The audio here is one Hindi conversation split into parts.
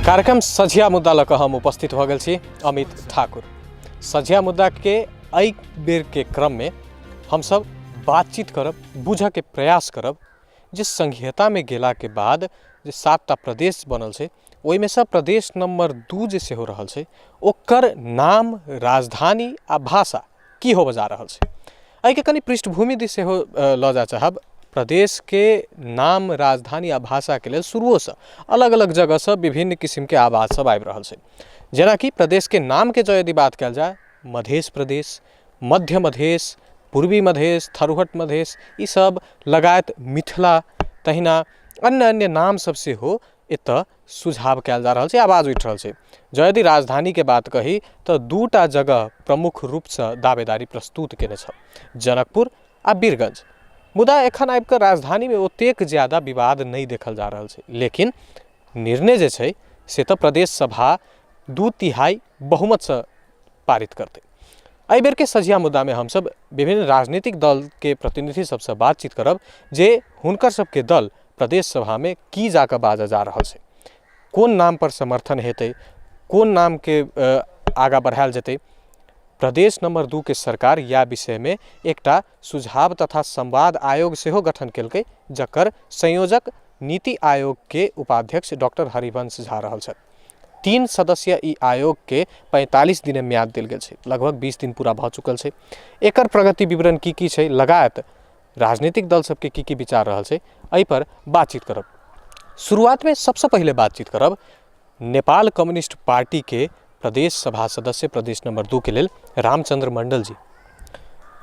कार्यक्रम सझिया मुद्दा लऽ कऽ हम उपस्थित भऽ गेल छी अमित ठाकुर। सझिया मुद्दा के एहि बेर के क्रम में हम सब बातचीत करब, बुझे के प्रयास करब जे संघीयता में गेला के बाद जे 7टा प्रदेश बनल छै ओहि में से प्रदेश नंबर 2 जे सेहो रहल छै ओकर नाम, राजधानी आ भाषा की होबे जा रहल छै। एहि के कनी पृष्ठभूमि दिस सेहो लऽ जा चाहब। प्रदेश के नाम, राजधानी आ भाषा के लेल शुरू से अलग अलग जगह से विभिन्न किस्म के आवाज सब आबि रहल छै। जेना कि प्रदेश के नाम के जो यदि बात कल जाए, मधेश प्रदेश, मध्य मधेश, पूर्वी मधेश, थरुहट मधेश, ई सब लगायत मिथिला, तहिना अन्य अन्य नाम सब से हो एतऽ सुझाव कल जा रहा है, आवाज उठ रहा है। जो यदि राजधानी के बात कही तो 2टा जगह प्रमुख रूप से दावेदारी प्रस्तुत केने छ, जनकपुर आ वीरगंज। मुदा एखन आबि कऽ राजधानी में ओतेक ज्यादा विवाद नहीं देखल जा रहा है, लेकिन निर्णय जे छै से तो प्रदेश सभा 2/3 बहुमत से पारित करते। एहि बेर के सझिया मुद्दा में हम सब विभिन्न राजनीतिक दल के प्रतिनिधि सबसे बातचीत करब जे हुनकर सबके दल प्रदेश सभा में की जाकर बाजा जा रहा है, कोन नाम पर समर्थन हेतै, कोन नाम के आगा बढ़ायल जेतै। प्रदेश नंबर 2 के सरकार या विषय में एकटा सुझाव तथा संवाद आयोग सेहो गठन केलकै, जकर संयोजक नीति आयोग के उपाध्यक्ष डॉक्टर हरिवंश झा रहल छथि। 3 सदस्यीय ई आयोग के 45 दिन म्याद देल गेल छै, लगभग 20 दिन पूरा भ चुकल छै। एकर प्रगति विवरण की छै, लगायत राजनीतिक दल सबके की विचार रहल छै, एहि पर बातचीत करब। शुरुआत में सबसे पहले बातचीत करब नेपाल कम्युनिस्ट पार्टी के प्रदेश सभा सदस्य प्रदेश नंबर 2 के लेल रामचंद्र मंडल जी।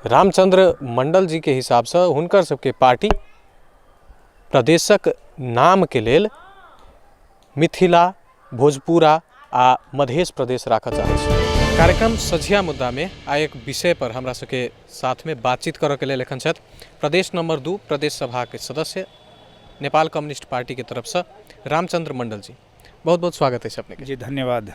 रामचंद्र मंडल जी के हिसाब से हुनकर सबके पार्टी प्रदेशक नाम के लेल मिथिला, भोजपुरा आ मधेश प्रदेश राखऽ चाहै छै। कार्यक्रम सझिया मुद्दा में आ एक विषय पर हमरा सबके साथ में बातचीत करऽ के लेल एखन छथि प्रदेश नंबर 2 प्रदेश सभा के सदस्य नेपाल कम्युनिस्ट पार्टी के तरफ से रामचंद्र मंडल जी। बहुत बहुत स्वागत है अपने के। जी धन्यवाद।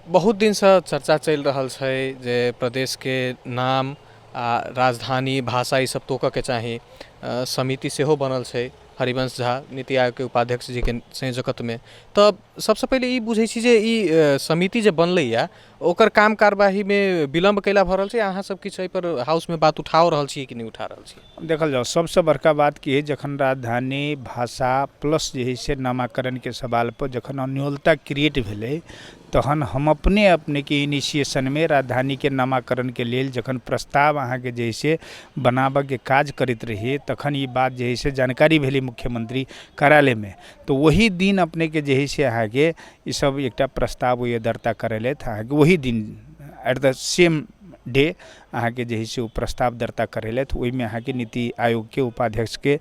बहुत दिन से चर्चा चल रहा है जे प्रदेश के नाम आ राजधानी, भाषा ई सब तोकऽ के चाही। समिति सेहो बनल है हरिवंश झा नीति आयोग के उपाध्यक्ष जी के संयोजकत्व में। तब सबसे पहले ई बुझे छी जे ई समिति जे बनलै या ओकर काम कार्यवाही में विलम्ब कैला भ रहल छै। अहाँ सब किछु एहि पर हाउस में बात उठाओ रहल छी कि नहीं उठा रहल छी? देखल जाओ सबसे बड़का बात की है, जखन राजधानी, भाषा प्लस जे है से नामाकरण के सवाल पर जखन अन्योलता क्रिएट भेलै तहन हम अपने के इनिशिएशन में राजधानी के नामाकरण के लेल जखन प्रस्ताव अहाँ के जे से बनाबे के काज करैत रहिए तखन ये बात जे है से जानकारी भेली मुख्यमंत्री कार्यालय में। तो वही दिन अपने के जे है से अहाँ के ई सब एकटा प्रस्ताव ये दर्ता करेलथि। अहाँ के वही दिन एट द सेम डे अहाँ के जे है से प्रस्ताव दर्ता करेलथि। ओहि में अहाँ के नीति आयोग के उपाध्यक्ष के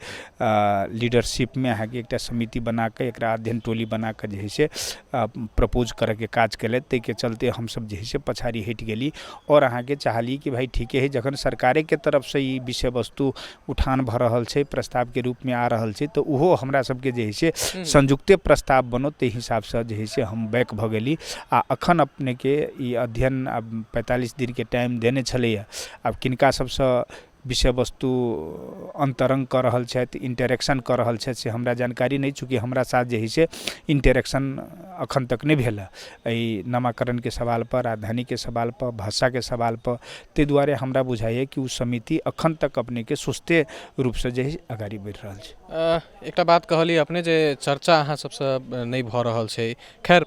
लीडरशिप में अहाँ के एकटा समिति बना के एकरा अध्ययन टोली बना के जे है से प्रपोज करे के काज केलथि। ताहि के चलते हम सब जे है से पछाड़ी हटि गेली और अहाँ के चाहली कि भाई ठीक है, जखन सरकारे के तरफ से ई विषय वस्तु उठान भ रहल छै, प्रस्ताव के रूप में आ रहल छै, तो उहो हमरा सबके जे है से संयुक्ते प्रस्ताव बनो, ते हिसाब से जे है से हम बैक भ गेली। आ अखन अपने के ई अध्ययन 45 दिन के टाइम देने छलैया। अब किनका सबसे विषय वस्तु अंतरंग कर रहल छथि, इंटरेक्शन कर रहल छथि, से हमरा जानकारी नहीं, चूँकि हमरा साथ जे है से इंटरेक्शन अखन तक नहीं भेल है नामाकरण के सवाल पर, राजधानी के सवाल पर, भाषा के सवाल पर। ते दुआरे हमरा बुझाइए कि उ समिति अखन तक अपने के सुस्ते रूप से जे है आगाड़ी बढ़ रहल छै। एकटा बात कहली अपने जे चर्चा अहाँ सबसे नहीं भ रहल छै। खैर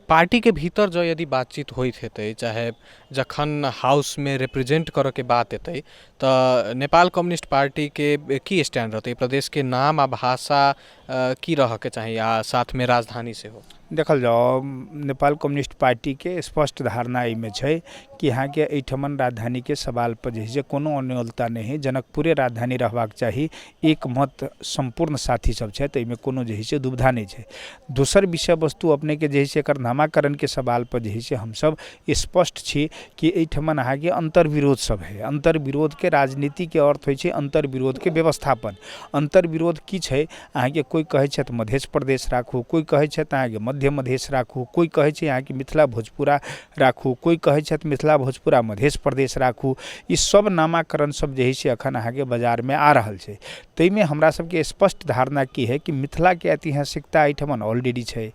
पार्टी के भीतर जो यदि बातचीत होइत हेतै, चाहे जखन हाउस में रिप्रेजेंट करे के बात एतै, तो नेपाल कम्युनिस्ट पार्टी के की स्टैंड रहते, प्रदेश के नाम आ भाषा की रह के चाहिए आ साथ में राजधानी से हो? देखल जाओ नेपाल कम्युनिस्ट पार्टी के स्पष्ट धारणा में है कि यहाँ के एठमन राजधानी के सवाल पर जे है कोनो अन्योलता नहीं है। जनकपुरे राजधानी रहबाक चाहिए, एक मत संपूर्ण साथी सब है, तो कोनो जे है दुविधा नहीं है। दोसर विषय वस्तु अपने के जे है नामाकरण के सवाल पर जे है हम सब स्पष्ट छी कि एठमन अहाँ के अंतर्विरोध सब है। अंतर्विरोध के राजनीति के अर्थ हो अंतर्विरोध के व्यवस्थापन। अंतर्विरोध की है, अहाँ के कोई कहै छथि मध्य प्रदेश राखू, कोई कहै छथि अहाँके मध्य मधेश राखू, कोई कहै छै अहाँके मिथिला भोजपुरा राखू, कोई कहै छथि मिथिला भोजपुरा मध्य प्रदेश राखू। ई सब नामाकरण सब जे है से अखन अहाँके बाजार में आ रहल छै। ताहिमे हमरा सबके स्पष्ट धारणा की है कि मिथिला के ऐतिहासिकता एहिठमन ऑलरेडी छै,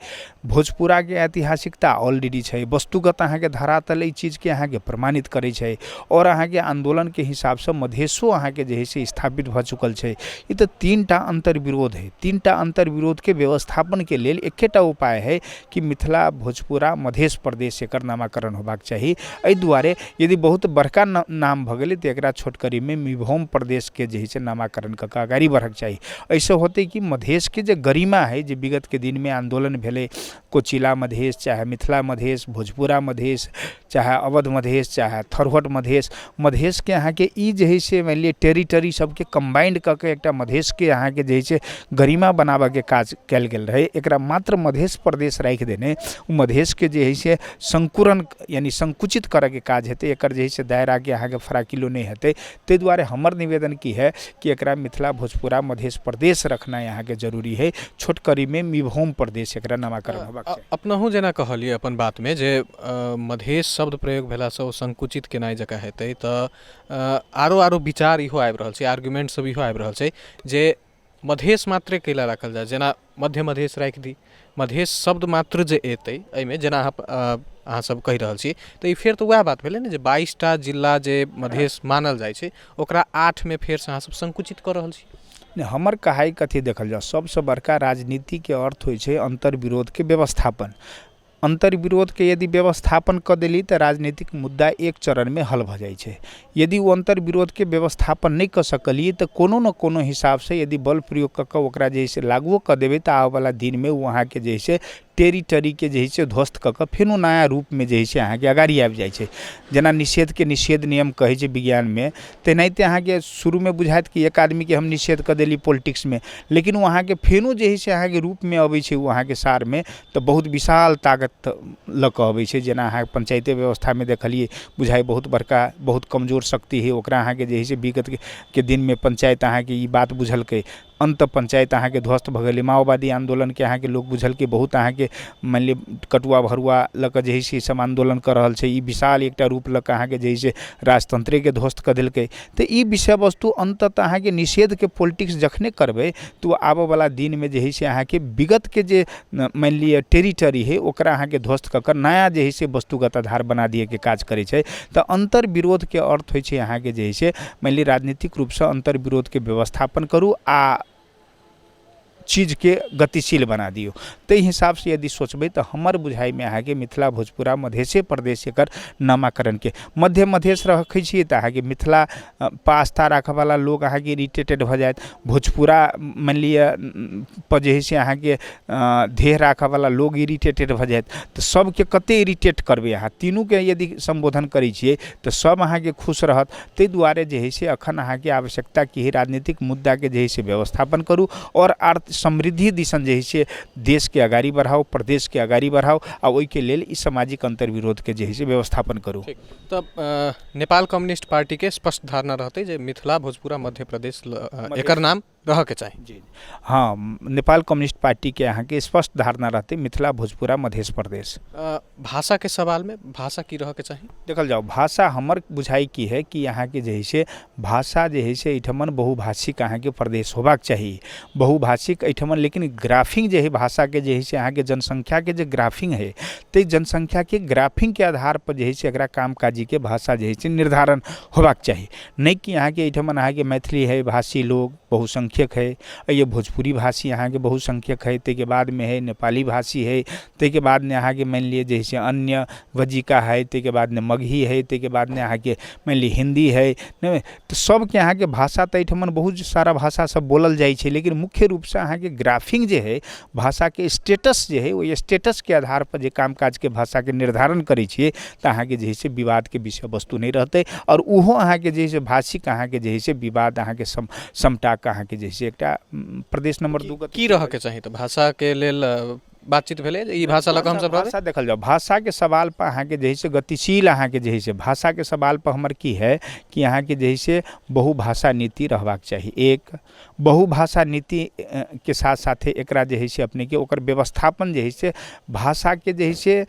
भोजपुरा के ऐतिहासिकता ऑलरेडी छै, वस्तुगत अहाँके धरातल ई चीज के अहाँके प्रमाणित करै छै। और अहाँके आंदोलन के हिसाब से मधेशो अहाँके जे है से स्थापित भ चुकल छै। ई तो 3टा अंतर्विरोध है। 3टा अंतर्विरोध के व्यवस्थापन के लेल एकेटा उपाय है कि मिथिला भोजपुरा मध्य प्रदेश एकर नामाकरण होबाक चाही। एहि दुआरे यदि बहुत बड़का नाम भ गेलै तो एकरा छोटकरी में मिभौम प्रदेश के जे है से नामाकरण क आगाड़ी बढ़क चाही। ऐसे होते कि मधेश के जो गरिमा है, जो विगत के दिन में आंदोलन भेले, कोचिला मधेश चाहे मिथिला मधेश, भोजपुरा मधेश चाहे अवध मधेश चाहे थरहट मधेश के अहाँ के ई जे है से मान लिअ टेरिटरी सबके कंबाइंड क के एकटा मधेश के अहाँ के जे है से गरिमा बनाबे के काज कल गेल रहे। एकरा मात्र मध्य प्रदेश राख देने मधेश के जे है से संकुरन यानी संकुचित करे के काज हेतै। एकर जे है से दायरा के अहाँ के फराकिलो नहीं हेतै। ताहि दुआरे हमर निवेदन की है कि एकरा मिथिला भोजपुरा मध्य प्रदेश रखना यहाँ के जरूरी है। छोटकरी में मिभौम प्रदेश एकरा नामाकरण होबाक चाही। अपनहु जेना कहलिए अपन बात में जे मधेश शब्द प्रयोग भेला से संकुचित केनाइ जकाँ हेतै त आरो विचार इहो आबि रहल छै, आर्गुमेंट सब इहो आबि रहल छै जे मधेश मात्रे कैला राखल जाए। जेना मध्य मधेश राखि दी, मधेश शब्द मात्र जे एतै एहिमे जेना अहाँ सब कहि रहल छी तऽ ई फेर तऽ वएह बात भेलै ने जे 22टा जिला जे मधेश मानल जाइ छै ओकरा 8 में फेर से अहाँ सब संकुचित कऽ रहल छी। हमर कहाई कथी देखल जाओ, सबसे बड़का राजनीति के अर्थ होइ छै अंतर्विरोध के व्यवस्थापन। अंतर्विरोध के यदि व्यवस्थापन कर देली तो राजनीतिक मुद्दा एक चरण में हल भ जाइ छै। यदि वो अंतर्विरोध के व्यवस्थापन नहीं कर सकलिए तो कोनो न कोनो हिसाब से यदि बल प्रयोग कर ओकरा जे से लागू कर देवे तो आवे वाला दिन में वहाँ के जे से टेरिटरी के जे से ध्वस्त कर फिर नया रूप में जे से अहाँ के अगाड़ी आबि जाइ छै। जेना निषेध के निषेध नियम कहै छै विज्ञान में, तेनाहिते अहाँ के शुरू में बुझाइत कि एक आदमी के हम निषेध कर देली पॉलिटिक्स में, लेकिन वहाँ के फेनो जे से अहाँ के रूप में अबै छै वहाँ के सार में तो बहुत विशाल ताकत ल के अबै छै। जेना अहाँ पंचायती व्यवस्था में देखलिए बुझाइ बहुत बड़का बहुत कमजोर शक्ति है। ओकरा अहाँ के जे से विगत के दिन में पंचायत अहाँ के ई बात बुझलकै, अंत पंचायत अहाँ के ध्वस्त भ गेलै। माओवादी आंदोलन के अहाँ के लोग बुझल के बहुत अहाँ के मान ली कटुआ भरुआ ल के जे से सब आंदोलन कर रहल छै। ई विशाल एकटा रूप ल के अहाँ के जे से राजतंत्रे के ध्वस्त कर देलकै। तो ई विषय वस्तु अंततः अहाँ के निषेध के पॉलिटिक्स जखने करबै तो आबे वाला दिन में जे से अहाँ के विगत के जे मान लिअ टेरिटरी है ओकरा अहाँ के ध्वस्त कर नया जे से वस्तुगत आधार बना दिए के काज करे छै। तो अंतर्विरोध के अर्थ होइ छै अहाँ के जे से मान ली राजनीतिक रूप से अंतर्विरोध के व्यवस्थापन करू आ चीज के गतिशील बना दियो। ते हिसाब से यदि सोचबे तो हमर बुझाई में अहाँ के मिथिला भोजपुरा मधेश प्रदेश एकर नामाकरण के मध्य मधेश रखे छिए तो अहाँ के मिथिला पास्ता रखे वाला लोग अहाँ के इरिटेटेड भ जाए। भोजपुरा मान लिअ पर जे से अहाँ के ध्येय रखे वाला लोग इरिटेटेड भ जाए। तो सबके कते इरिटेट करबे अहाँ, तीनों के यदि संबोधन करै छिए तो सब अहाँ के खुश रहत। ते दुआरे जे से अखन अहाँ के आवश्यकता की राजनीतिक मुद्दा के जे से व्यवस्थापन करू और समृद्धि दिशन जे से देश के अगाड़ी बढ़ाओ, प्रदेश के अगाड़ी बढ़ाओ आ ओहि के लेल ई सामाजिक अंतर्विरोध के जे से व्यवस्थापन करू। तब नेपाल कम्युनिस्ट पार्टी के स्पष्ट धारणा रहते जे मिथिला भोजपुरा मध्य प्रदेश एकर नाम रह के चाहिए। जी हाँ, नेपाल कम्युनिस्ट पार्टी के यहाँ के स्पष्ट धारणा रहते मिथिला भोजपुरा मध्य प्रदेश। भाषा के सवाल में भाषा की रह के चाहिए देखल जाओ, भाषा हमर बुझाई की है कि यहाँ के जे से भाषा जे है से एहिठमन बहुभाषिक अहाँ के प्रदेश होबाक चाहिए। बहुभाषिक एहिठमन लेकिन ग्राफिंग जे है भाषा के जे है से अहाँ के जनसंख्या के जो ग्राफिंग है तो जनसंख्या के ग्राफिंग के आधार पर जे है से एकरा कामकाजी के भाषा जे है से निर्धारण होबाक चाहिए। नहीं कि यहाँ के एहिठमन अहाँ के मैथिली है भाषी लोग बहुसंख्यक है, ये भोजपुरी भाषी यहाँ के बहुसंख्यक है, ते के बाद में है नेपाली भाषी है, ते के बाद में यहाँ के मान लिए जैसे अन्य वजिका है, ते के बाद में मगही है, ते के बाद में यहाँ के मान ली हिंदी है। तो सब के यहाँ के भाषा तो एहिठमन बहुत सारा भाषा सब बोलल जाइ छै, लेकिन मुख्य रूप से अहाँ के ग्राफिंग जे है भाषा के स्टेटस जे है वो स्टेटस के आधार पर जे कामकाज के भाषा के निर्धारण करै छियै तो अहाँ के जे है विवाद के विषय वस्तु नहीं रहते और उहो अहाँ के जे भाषिक अहाँ के जे है विवाद अहाँ के समटा अहाँ के जैसे एकटा प्रदेश नंबर 2 की रह के चाहिए। तो भाषा के लेल बातचीत भेलै ई भाषा लऽ कऽ हमसब रहबै। भाषा देखल जाओ भाषा के सवाल पर अहाँ के जे से गतिशील अहाँ के जे से भाषा के सवाल पर हमर की है कि अहाँ के जे से बहुभाषा नीति रहबाक चाहिए। एक बहुभाषा नीति के साथ साथे एकरा जे से अपने के ओकर व्यवस्थापन जे से भाषा के जे से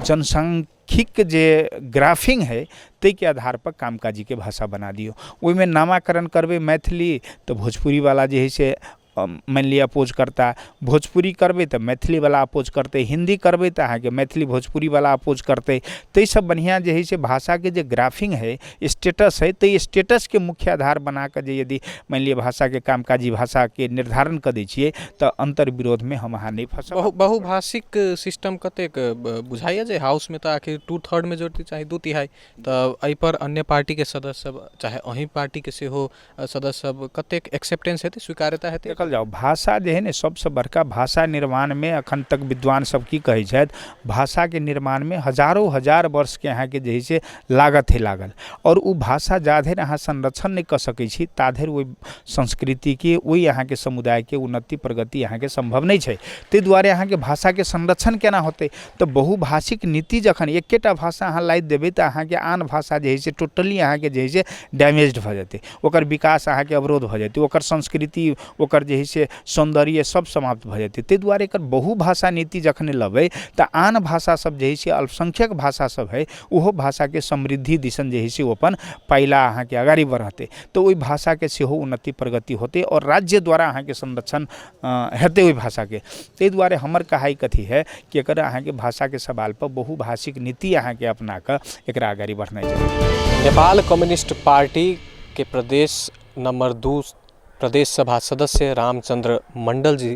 जनसांख्यिक जे ग्राफिंग है ते के आधार पर कामकाजी के भाषा बना दियो। ओहिमे नामाकरण करबे मैथिली तो भोजपुरी वाला जे है से मान लिया अपोज करता, भोजपुरी करबे तो मैथिली वाला अपोज करते, हिंदी करबे तो अहाँ के मैथिली भोजपुरी वाला अपोज करते। तो सब बढ़िया जे है से भाषा के जे ग्राफिंग है स्टेटस है तो स्टेटस के मुख्य आधार बना कर जे यदि मान लिया भाषा के कामकाजी भाषा के निर्धारण कर दै छियै तो अंतर विरोध में हम अहाँ नहीं फंसब। बहुभाषिक सिस्टम कतेक बुझाइए जे हाउस में तो आखिर 2/3 मेजोरिटी चाहे 2/3 तो एहि पर अन्य पार्टी के सदस्य सब चाहे अहीं पार्टी के सेहो सदस्य सब कतेक एक्सेप्टेंस हेतै स्वीकार्यता हेतै। देखल जाओ भाषा जे है ने सबसे बड़का भाषा निर्माण में अखन तक विद्वान सब की कहै छथि भाषा के निर्माण में हजारों हजार वर्ष के अहाँ के जे है से लागत है लागल और उ भाषा जाधरि अहाँ संरक्षण नहीं कर सकै छी ताधरि ओहि संस्कृति के ओहि अहाँ के समुदाय के उन्नति प्रगति अहाँ के संभव नहीं छै। ताहि दुआरे अहाँ के भाषा के संरक्षण केना होतै तो बहुभाषिक नीति जखन एकेटा भाषा अहाँ लादि देबै तो अहाँ के आन भाषा जे है से टोटली अहाँ के जे है से डैमेज्ड भऽ जेतै, ओकर विकास अहाँ के अवरोध भऽ जेतै, ओकर संस्कृति ओकर जे है से सौंदर्य सब समाप्त भऽ जेतै। ताहि दुआरे एकर बहुभाषा नीति जखन लेबै तऽ आन भाषा सब जे है से अल्पसंख्यक भाषा सब है ओहो भाषा के समृद्धि दिसन जे है से ओ अपन पाइला अहाँ के अगाड़ी बढ़तै तो ओहि भाषा के सेहो उन्नति प्रगति होतै और राज्य द्वारा अहाँ के संरक्षण हेतै ओहि भाषा के। ताहि दुआरे हमर कहाई कथी है कि एकर अहाँ के भाषा के सवाल पर बहुभाषिक नीति अहाँ के अपना कऽ एकरा अगाड़ी बढ़नाइ चाहिए। नेपाल कम्युनिस्ट पार्टी के प्रदेश नंबर 2 प्रदेश सभा सदस्य रामचंद्र मंडल जी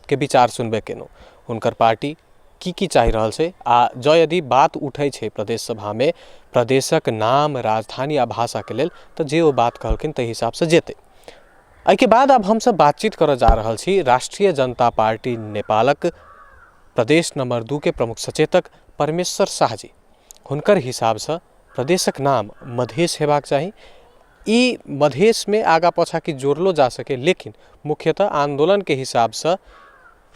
के विचार सुनबे केनो हुनकर पार्टी की चाहि रहल छै आ जो यदि बात उठै छै प्रदेश सभा में प्रदेशक नाम राजधानी आ भाषा के लेल तो जे वो बात कहलखिन ताहि हिसाब से जेतै। एहि के बाद अब हम सब बातचीत करऽ जा रहल छी राष्ट्रीय जनता पार्टी नेपालक प्रदेश नंबर 2 के प्रमुख सचेतक परमेश्वर शाह जी। हुनकर हिसाब से प्रदेशक नाम मधेश हेबाक चाही। ई मधेश में आगा पाछा की जोड़लो जा सके लेकिन मुख्यतः आंदोलन के हिसाब से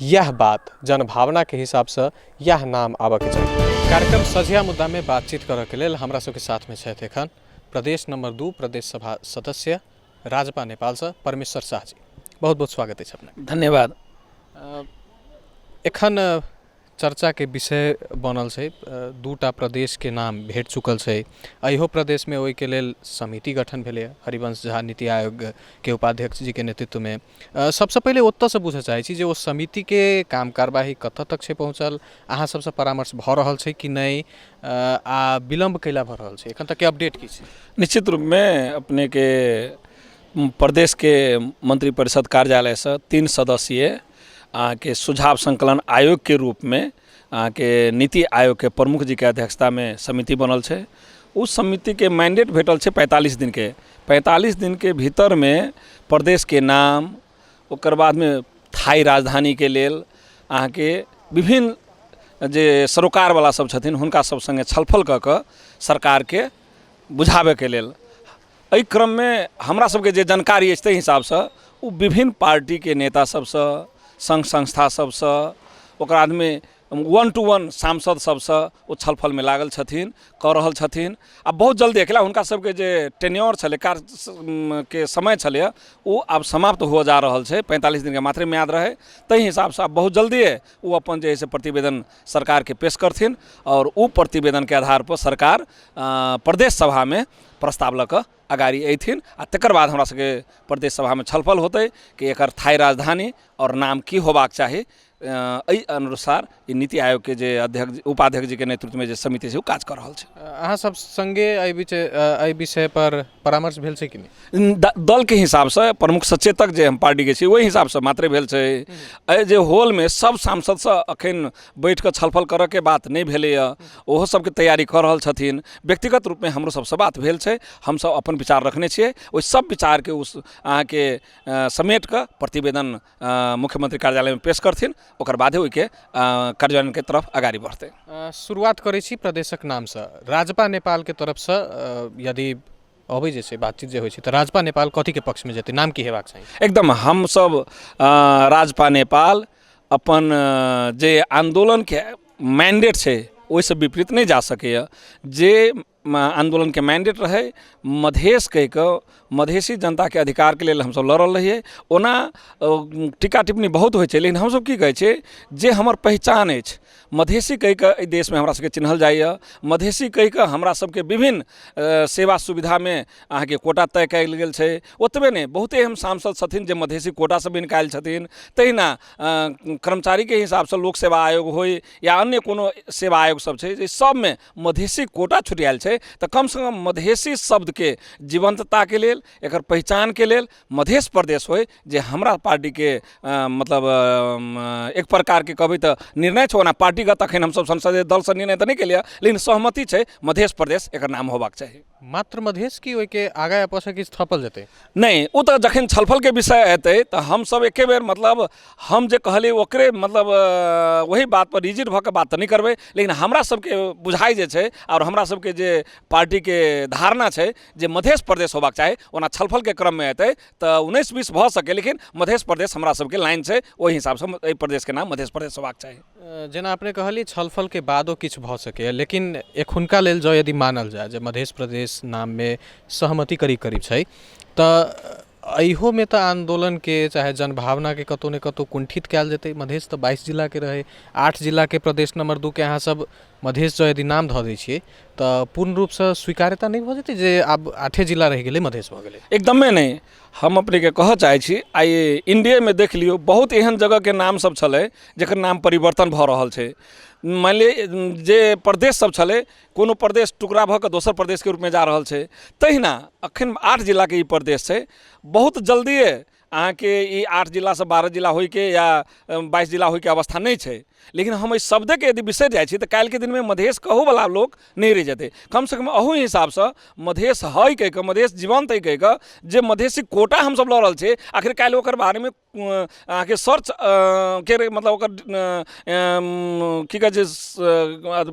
यह बात जनभावना के हिसाब से यह नाम आबऽ के चाहिए। कार्यक्रम सझिया मुद्दा में बातचीत करऽ के लेल हमरा सबके साथ में छथि एखन प्रदेश नंबर 2 प्रदेश सभा सदस्य राजपा नेपाल से परमेश्वर शाह जी। बहुत बहुत स्वागत है अपने। धन्यवाद। एखन चर्चा के विषय बनल छै 2टा प्रदेश के नाम भेट चुकल छै। अहियो प्रदेश में ओहि के लेल समिति गठन भेलै हरिवंश झा नीति आयोग के उपाध्यक्ष जी के नेतृत्व में। सबसे पहले ओतऽ से बुझऽ चाहै छी जे ओ समिति के काम कार्यवाही कतऽ तक छै पहुँचल, अहाँ सबसे परामर्श भऽ रहल छै कि नहीं आ विलम्ब कैला भऽ रहल छै, एखन तक के अपडेट की छै? निश्चित रूप में अपने के प्रदेश के मंत्रिपरिषद कार्यालय से 3 सदस्यीय के सुझाव संकलन आयोग के रूप में के नीति आयोग के प्रमुख जी के अध्यक्षता में समिति बनल छै। उस समिति के मैंडेट भेटल छै 45 दिन के। 45 दिन के भीतर में प्रदेश के नाम ओकर बाद में स्थायी राजधानी के लेल अहाँ के विभिन्न जे सरोकार वाला सब छथिन हुनका सब संगे छलफल कऽ कऽ सरकार के बुझाबे के लेल। एहि क्रम में हमरा सबके जे जानकारी अछि ताहि हिसाब से ओ विभिन्न पार्टी के नेता सबसँ संघ संस्था सबसँ ओकर बाद में 1 to 1 सांसद सबसँ ओ छलफल में लागल छथिन कऽ रहल छथिन। आ बहुत जल्दी अकेला हुनका सबके जे टेन्योर छलै कार्य के समय छलै ओ आब समाप्त हो जा रहल छै। 45 दिन के मात्रे म्याद रहे ताहि हिसाब से आब बहुत जल्दी वो अपन जे है से प्रतिवेदन सरकार के पेश करथिन और वो प्रतिवेदन के आधार पर सरकार प्रदेश सभा में प्रस्ताव लऽ कऽ अगाड़ी अयथिन आ तकर बाद हमरा सबके प्रदेश सभा में छलफल होतै कि एकर स्थायी राजधानी और नाम की होबाक चाही। एहि अनुसार ई नीति आयोग के जे अध्यक्ष उपाध्यक्ष जी के नेतृत्व में जे समिति छै ओ काज कर रहल छै। अहाँ सब संगे एहि विषय पर परामर्श भेल छै कि नहीं? दल के हिसाब से प्रमुख सचेतक जे हम पार्टी के छी ओहि हिसाब से मात्रे भेल छै। एहि जे होल में सब सांसद से अखन बैठ कऽ छलफल करऽ के बात नहीं भेलै ओहो सबके तैयारी कर रहल छथिन। व्यक्तिगत रूप में हमरो सबसे बात भेल छै, हम सब अपन विचार रखने छियै। ओहि सब विचार के उस अहाँ के समेट कऽ प्रतिवेदन मुख्यमंत्री कार्यालय में पेश करथिन ओकर बादे ओहि के कार्यान्वयन के तरफ आगाड़ी बढ़तै। शुरुआत करै छी प्रदेशक नाम से। राजपा नेपाल के तरफ से यदि अबै जे छै बातचीत जे होइ छै तऽ राजपा नेपाल कथी के पक्ष में जेतै, नाम की हेबाक चाही? एकदम हम सब राजपा नेपाल अपन जे आंदोलन के मैंडेट छै ओहिसँ विपरीत नहीं जा सकैए। जे आंदोलन के मैंडेट रहे मधेश कह कऽ मधेसी जनता के अधिकार के लेल हमसब लड़ल रहिए। ओना टीका टिप्पणी बहुत होइ छै, लेकिन हमसब की कहै छै जे हमर पहचान अछि मधेसी कह कऽ एहि देश में हमरा सबके चिन्हल जाइए। मधेसी कह कऽ हमरा सबके विभिन्न सेवा सुविधा में अहाँ के कोटा तय कयल गेल छै। ओतबे नहीं, बहुते एहन सांसद छथिन जे मधेसी कोटा से भी निकायल छथिन। तहिना कर्मचारी के हिसाब से लोक सेवा आयोग होय या अन्य कोनो सेवा आयोग सब छै, सब में मधेसी कोटा छुटियाल छै। तो कम से कम मधेसी शब्द के जीवंतता के लेल, एकर पहचान के लेल मधेश प्रदेश होय जे हमरा पार्टी के एक प्रकार के कहबै तो निर्णय छै। ओना पार्टीगत अखन हमसब संसदीय दल से निर्णय तो नहीं केलिए, लेकिन सहमति छै मधेश प्रदेश एकर नाम होबाक चाही। मात्र मधेश की ओहि के आगा पाछा किछु थपल जेतै? नहीं, वो तो जखन छलफल के विषय हेतै तो हम सब एके बेर मतलब हम जे कहलिए ओकरे मतलब वही बात पर रिजिड भऽ के बात तो नहीं करबै, लेकिन हमरा सबके बुझाइ जे छै और हमरा सबके जे पार्टी के धारणा छै जे मधेश प्रदेश होबाक चाही। ओना छलफल के क्रम में हेतै तो 19-20 भऽ सके, लेकिन मधेश प्रदेश हमरा सबके लाइन छै, ओहि हिसाब से एहि प्रदेश के नाम मधेश प्रदेश होबाक चाही। जेना अपने कहलिए छलफल के बादो किछु भऽ सके, लेकिन एखुनका लेल जो यदि मानल जाए जे मधेश प्रदेश नाम में सहमति करीब करीब छै, तऽ अहो में तो आंदोलन के चाहे जनभावना के कतौ ने कतौ कुंठित कयल जेतै। मधेश तो 22 जिला के रहे, 8 जिला के प्रदेश नंबर 2 के अहाँ सब मधेश जो यदि नाम धऽ दै छियै तऽ पूर्ण रूप से स्वीकार्यता नहीं भऽ जेतै जे आब 8 जिला रह गेलै मधेश भऽ गेलै? एकदमे नहीं। हम अपने के कह चाहे छी आइ इंडिया में देख लियो बहुत एहन जगह के नाम सब छलै जकर नाम परिवर्तन भऽ रहल छै। मान लिअ जे प्रदेश सब छलै, कोनो प्रदेश टुकड़ा भऽ कऽ दोसर प्रदेश के रूप में जा रहल छै। तहिना अखन 8 जिला के ई प्रदेश छै, बहुत जल्दिए अहाँ के ई 8 जिला से 12 जिला होय के या 22 जिला होय के अवस्था नहीं छै। लेकिन हम इस शब्द के यदि बिसरि जाइ छी तऽ काल्हि के दिन में मधेश कहू वाला लोग नहीं रह जेतै। कम से कम अहू हिसाब से मधेश है कह कऽ, मधेश जीवंत है कह कऽ जे मधेसी कोटा हम सब लऽ रहल छी, आखिर काल्हि ओकर बारे में अहाँ के सर्च के मतलब ओकर की कहै छै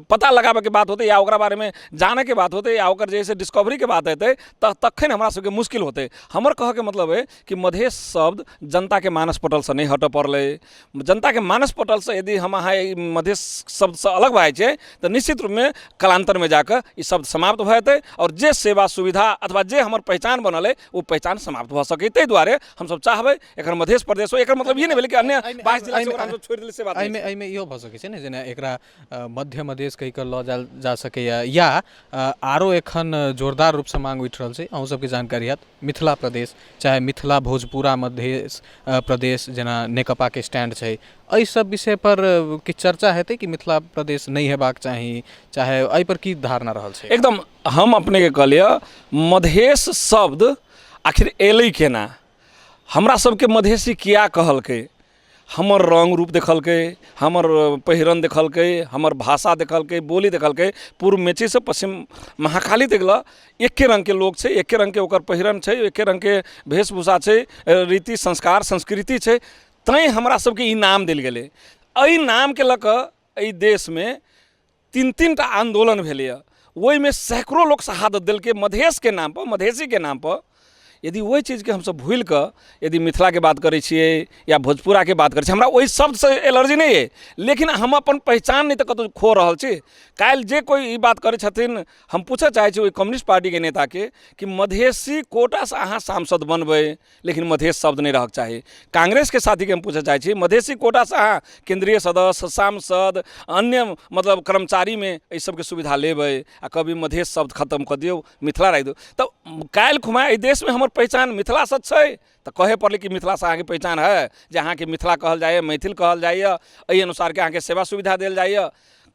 पता लगाबे के बात होते या ओकरा बारे में जाने के बात होते या ओकर जैसे डिस्कवरी के बात हेतै तखन हमरा सबके मुश्किल होते। हमर कह के मतलब है कि मधेश शब्द जनता के मानस पटल से नहीं हटऽ पड़लै। जनता के मानस पटल से यदि हम अहाँ मधेश शब्द से अलग भए छै तो निश्चित रूप में कालांतर में जाकर ई शब्द समाप्त भऽ जेतै और जे सेवा सुविधा अथवा जे हमर पहचान बनल है वो पहचान समाप्त भऽ सकै। ताहि दुआरे हम सब चाहबै एकर मधेश प्रदेश हो। एकर मतलब ये नहीं भेलै कि अन्य 22 जिला से ओकरा हम छोड़ि देले से बात नहीं। एहिमे इहो भऽ सकै छै ने जेना एकरा मध्य मधेश कहि कऽ लऽ जायल जा सकैए या आरो एखन जोरदार रूप से मांग उठि रहल छै। अहूँ सबके जानकारी हैत मिथिला प्रदेश चाहे मिथिला भोजपुरा मधेश प्रदेश जेना नेकपा के स्टैंड छै, एहि सब विषय पर किछु चर्चा हेतै कि मिथिला प्रदेश नहीं हेबाक चाही, चाहे एहि पर की धारणा रहल छै? एकदम हम अपने के कहलिए मधेश शब्द आखिर एलै केना, हमरा सबके मधेसी किया कहलकै? हमर रंग रूप देखलकै, हमर पहिरन देखलकै, हमर भाषा देखलकै, बोली देखलकै। पूर्व मेची से पश्चिम महाकाली देखल एके रंग के लोग छै, एके रंग के ओकर पहिरन छै, एके रंग के वेशभूषा छै, रीति संस्कार संस्कृति छै। तैं हमरा सबके ई नाम देल गेलै। एहि नाम के लऽ कऽ एहि देश में 3-3 टा आंदोलन भेलैए, ओहिमे सैकड़ों लोग शहादत देलकै मधेश के नाम पर, मधेसी के नाम पर। यदि वही चीज़ के हम सब भूल कर यदि मिथिला के बात करै छियै या भोजपुरा के बात करै छियै, हमरा ओहि शब्द से एलर्जी नहीं है, लेकिन हम अपन पहचान नहीं तो कतौ खो रहल छी। काल्हि जे कोई ई बात करै छथिन, हम पूछे चाहे छी ओहि कम्युनिस्ट पार्टी के नेता के कि मधेसी कोटा से अहाँ सांसद बनबै लेकिन मधेश शब्द नहीं रहक चाही। कांग्रेस के साथी के हम पूछे चाहे छी मधेसी कोटा से अहाँ केंद्रीय सदस्य सांसद अन्य मतलब कर्मचारी में एहि सबके सुविधा लेबै आ कभी मधेश शब्द खत्म कर दियौ, मिथिला राखि दियौ, तो काल्हि खुमा एहि देश में हमर पहचान मिथिला से छै तो कहे पड़लै कि मिथिला से अहाँके पहचान है जे अहाँके मिथिला कहल जाइए, मैथिल कहल जाइए, एहि अनुसार के अहाँके सेवा सुविधा देल जाइए।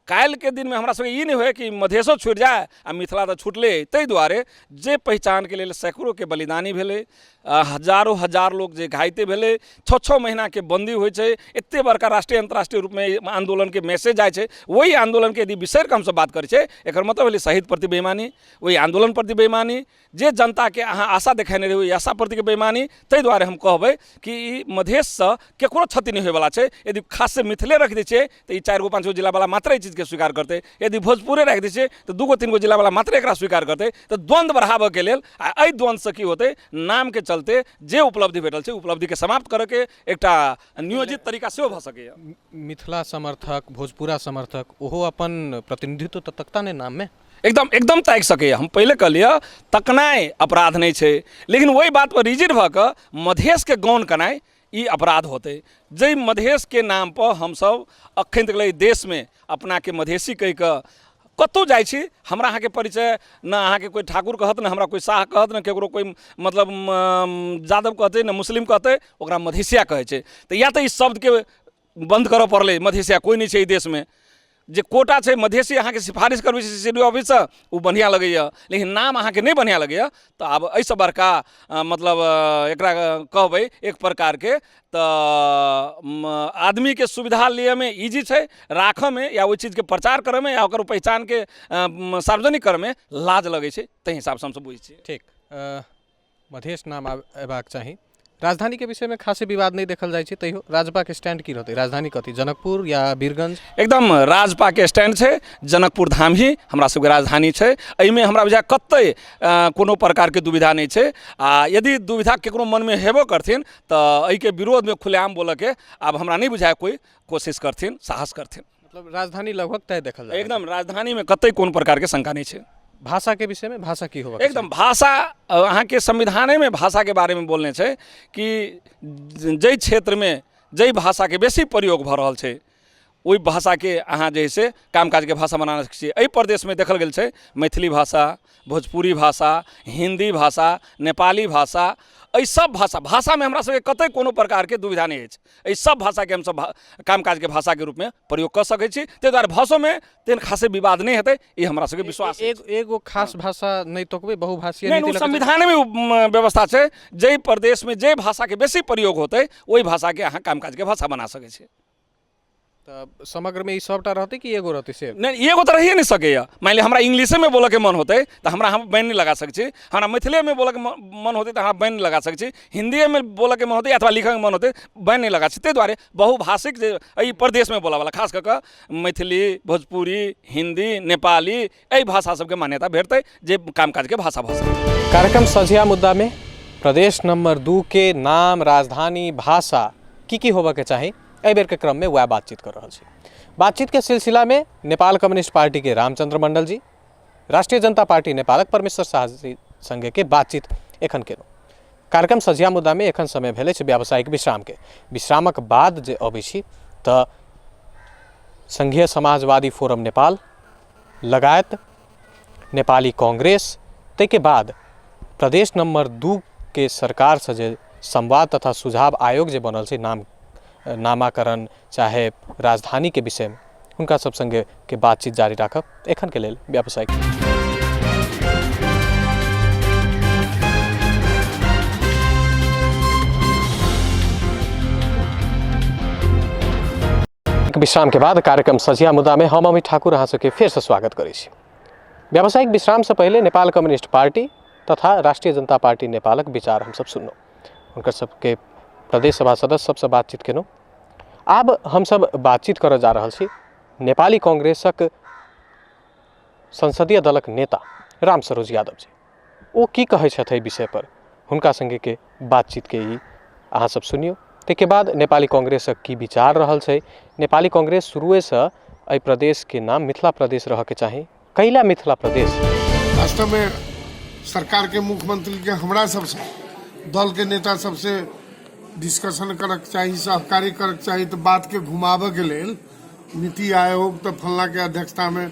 काल्हि के दिन में हमरा सबके ई नहीं होय कि मधेशो छूटि जाए आ मिथिला तो छूटले। ताहि दुआरे जे पहचान के लेल सैकड़ों के बलिदानी भेलै, हजारों हजार लोग जे घायते भेलै, 6-6 महीना के बंदी होइ छै, एते बड़का राष्ट्रीय अंतर्राष्ट्रीय रूप में आंदोलन के मैसेज जाइ छै, वही आंदोलन के यदि बिसरि कऽ हमसब बात करै छै एकर मतलब भेलै शहीद प्रति बेईमानी, वही आंदोलन प्रति बेईमानी, जे जनता के अहाँ आशा देखेने रही ओहि आशा प्रति के बेईमानी। ताहि दुआरे हम कहबै कि ई मधेश से केकरो क्षति नहीं होय वाला छै। यदि खास से मिथिले रख दै छै तऽ ई 4-5 जिला वाला मात्र चीज चीजके स्वीकार करतै। यदि भोजपुरे राखि दै छियै तऽ 2-3 गो जिलावला मात्रै एकरा स्वीकार करतै तऽ द्वन्द्व बढ़ाबऽके लेल आ एहि द्वन्द्वसँ की होतै, नामके चलते जे उपलब्धि भेटल छै उपलब्धिके समाप्त करऽके एकटा नियोजित तरीका सेहो भऽ सकैए। मिथिला समर्थक, भोजपुरा समर्थक ओहो अपन प्रतिनिधित्व तऽ तकता नहि नाममे। एकदम ताकि सकैए। हम पहिले कहलिए तकनाइ अपराध नहीं छै, लेकिन वही बात पर रिजिड भऽ कऽ मधेश के गौन कनाइ ई अपराध होतै। जै मधेश के नाम पर हम सब अखन तक देश में अपना के मधेसी कहि कऽ कतौ जाइ छी, हमरा अहाँके परिचय न अहाँके कोई ठाकुर कहत, न हमरा कोई शाह कहत, न केकरो कोई मतलब यादव कहतै, न मुस्लिम कहतै, ओकरा मधेसिया कहै छै। तऽ या तऽ ई शब्दके बंद करऽ पड़लै, मधेसिया कोई नहीं छै ई देश में। जे कोटा छै मधेसी अहाँके सिफारिश करबै CDO ऑफिस से ओ बढ़िया लगैए, लेकिन नाम अहाँके नहीं बढ़िया लगैए तऽ आब एहिसँ बड़का मतलब एकरा कहबै एक प्रकार के तऽ आदमी के सुविधा लिए में इजी छै, राखऽ में या ओहि चीज के प्रचार करे में या ओकर पहचान के सार्वजनिक करे में लाज लगे छै। ताहि हिसाब से हम सब बुझै छियै। ठीक, मधेश नाम अयबाक चाही। राजधानी के विषय में खासे विवाद नहीं देखल जाइ छै, तैयो राजपा के स्टैंड की रहतै? राजधानी कथी, जनकपुर या वीरगंज? एकदम राजपा के स्टैंड छै, जनकपुर धाम ही हमरा सबके राजधानी छै। एहिमे हमरा बुझाय कतै कोनो प्रकार के दुविधा नहीं छै। आ यदि दुविधा केकरो मन में हेबो करथिन तऽ एहि के विरोध में खुलेआम बोलऽ के आब हमरा नहीं बुझाय कोई कोशिश करथिन, साहस करथिन। मतलब राजधानी लगभग तय देखल जाइ? एकदम राजधानी में कतै कोनो प्रकार के शंका नहीं छै। भाषा के विषय में, भाषा की होगा? एकदम भाषा अहाँ के संविधाने में भाषा के बारे में बोलने छै कि जै क्षेत्र में जै भाषा के बेसी प्रयोग भऽ रहल छै ओहि भाषा के अहाँ जे है से कामकाज के भाषा बना सकते छियै। एहि प्रदेश में देखल गेल छै मैथिली भाषा, भोजपुरी भाषा, हिंदी भाषा, नेपाली भाषा, एहि सब भाषा में हमरा सबके कतै कोनो प्रकार के दुविधा नहीं अछि। एहि सब भाषा के हम सब कामकाज के भाषा के रूप में प्रयोग कर सकै छी। ताहि दुआरे भाषो में तेहन खासे विवाद नहीं हेतै, ई हमरा सबके विश्वास अछि। एगो खास भाषा नहीं तोकबै, बहुभाषीय नहीं, नीति संविधान में व्यवस्था छै, जै प्रदेश में जै भाषा के बेसी प्रयोग होतै ओहि भाषा के अहाँ कामकाज के भाषा बना सकै छी। तऽ समग्र में ई सबटा रहतै कि एगो रहतै से? नहीं, एगो तो रहिए नहीं सकैए। मान लिअ हमरा इंग्लिशे में बोलऽ के मन होतै तऽ हमरा हम बैन नहीं लगा सकै छी, हमरा मैथिली में बोलऽ के मन होतै तऽ हमरा बैन नहीं लगा सकै छी, हिंदी में बोलऽ के मन होतै अथवा लिखऽ के मन होतै बैन नहीं लगा सकै। ताहि दुआरे बहुभाषिक जे एहि प्रदेश में बोलऽ वाला खास कऽ कऽ मैथिली, भोजपुरी, हिंदी, नेपाली एहि भाषा सबके मान्यता भेटतै जे कामकाज के भाषा भऽ सकै। कार्यक्रम सझिया मुद्दा में प्रदेश नंबर 2 के नाम, राजधानी, भाषा की होबऽ के चाही, एहि बेर के क्रम में वह बातचीत कर रहा है। बातचीत के सिलसिला में नेपाल कम्युनिस्ट पार्टी के रामचंद्र मंडल जी, राष्ट्रीय जनता पार्टी नेपालक परमेश्वर शाह जी संगे के बातचीत एखन केलहुँ। कार्यक्रम सझिया मुद्दा में एखन समय भेलै छै व्यावसायिक विश्राम के। विश्रामक बाद जे अबै छी तऽ संघीय समाजवादी फोरम नेपाल लगायत नेपाली कांग्रेस, तै के बाद प्रदेश नंबर 2 के सरकार से जे संवाद तथा सुझाव आयोग जे बनल छै, नामाकरण चाहे राजधानी के विषय में, हुनका सब संगे के बातचीत जारी राखब एखन के लेल व्यावसायिक। विश्राम के बाद कार्यक्रम सझिया मुद्दा में हम अमित ठाकुर अहाँ सबके फेर से स्वागत करै छी। व्यावसायिक विश्राम से पहले नेपाल कम्युनिस्ट पार्टी तथा राष्ट्रीय जनता पार्टी नेपालक विचार हम सब सुनलहुँ, हुनकर सबके प्रदेश सभा सदस्य सबसे बातचीत केलहुँ। आब हम सब बातचीत करऽ जा रहल छी नेपाली कांग्रेसक संसदीय दलक नेता राम सरोज यादव जी। ओ की कहै छथि एहि विषय पर, हुनका संगे के बातचीत के ई अहाँ सब सुनियौ। ताहिके बाद नेपाली कांग्रेसक की विचार रहल छै, नेपाली कांग्रेस शुरुए से एहि प्रदेश के नाम मिथिला प्रदेश रह के चाही, कैला मिथिला प्रदेश? वास्तव में सरकार के मुख्यमंत्री के हमरा सबसे दल के नेता सबसे डिस्कशन करक चाहिए, सहकारी करक चाहिए। तो बात के घुमावे के लेल नीति आयोग तो फलना के अध्यक्षता में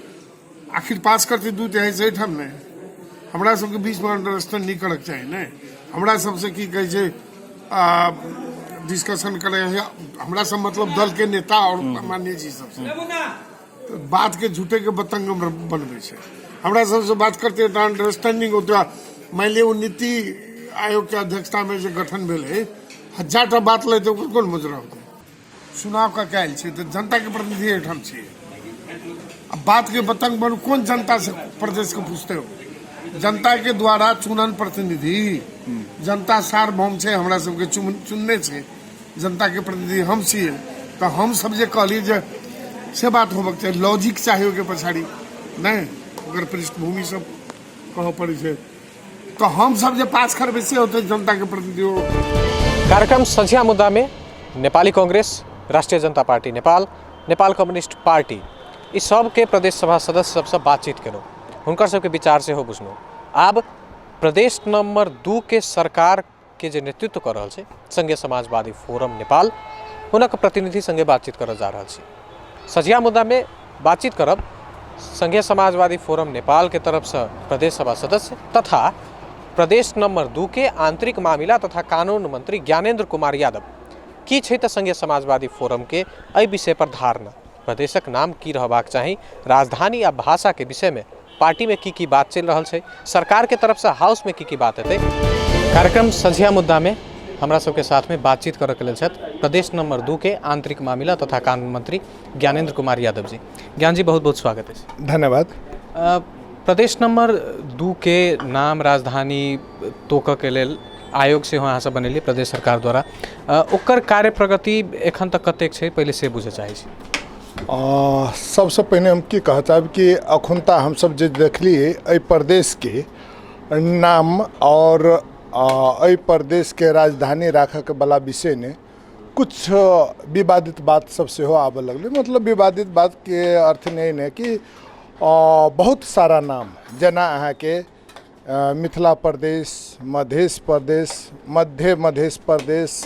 आखिर पास करते 2/3 से हम ने हमरा सबके बीच में अंडरस्टैंड नहीं करक चाहिए ने। हमरा सबसे की कहे छै डिस्कशन करे हमरा सब मतलब दल के नेता और माननीय जी सबसे तो बात के झूठे के बतंग बनबे छै। हमरा सबसे बात करते अंडरस्टैंडिंग होता। मान लिया वो नीति आयोग के अध्यक्षता में जो गठन भेल है, 1000टा बात ले तो कोन मुजरा होते चुनाव का कैल छै तो जनता के प्रतिनिधि एठाम छियै। अब बात के बतंग बनू कौन जनता से प्रदेश को पूछते हो? जनता के द्वारा चुनन प्रतिनिधि, जनता सार्वभौम छै, हमरा सबके चुनने छै, जनता के प्रतिनिधि हम छियै। तो हम सब जे कहली जे से बात होबक चाहिए, लॉजिक चाहिए के पछाड़ी नहीं अगर पृष्ठभूमि सब कह पड़ी है तो हम सब जो पास करबे से होते जनता के प्रतिनिधि। कार्यक्रम संझिया मुद्दा में नेपाली कांग्रेस, राष्ट्रिय जनता पार्टी नेपाल, नेपाल कम्युनिस्ट पार्टी ई सब के प्रदेश सभा सदस्य सबसे बातचीत केलहुँ, हुनकर सबके विचार से हो बुझलहुँ। आब प्रदेश नंबर 2 के सरकार के जे नेतृत्व कर रहा है संघीय समाजवादी फोरम नेपाल, हुनक प्रतिनिधि संगे बातचीत कर जा रहा है। संझिया मुद्दा में बातचीत करब संघीय समाजवादी फोरम नेपाल के तरफ से प्रदेश सभा सदस्य तथा प्रदेश नंबर 2 के आंतरिक मामिला तथा कानून मंत्री ज्ञानेन्द्र कुमार यादव की छै त संघीय समाजवादी फोरम के एहि विषय पर धारणा, प्रदेशक नाम की रहबाक चाही, राजधानी आ भाषा के विषय में पार्टी में की बात चल रहा है, सरकार के तरफ से हाउस में की बात हेतै। कार्यक्रम संझिया मुद्दा में हमरा सबके साथ में बातचीत करऽ के लेल छथि प्रदेश नंबर 2 के आंतरिक मामिला तथा कानून मंत्री ज्ञानेन्द्र कुमार यादव जी। ज्ञान जी बहुत बहुत स्वागत है। धन्यवाद। प्रदेश नंबर 2 के नाम राजधानी तोकऽ के लेल आयोग से अहाँ सब बनेलिए प्रदेश सरकार द्वारा, ओकर कार्य प्रगति एखन तक कतेक छै पहले से बुझे चाहे छी। सबसे पहिने हम की कह चाहब कि अखुनता हम सब जे देखलिए एहि प्रदेश के नाम और एहि प्रदेश के राजधानी राखक वाला विषय ने कुछ विवादित बात सब से हो आबे लगले। मतलब विवादित बात के अर्थ नहीं है कि बहुत सारा नाम जना अहाँ के मिथिला प्रदेश, मध्य प्रदेश, मध्य प्रदेश,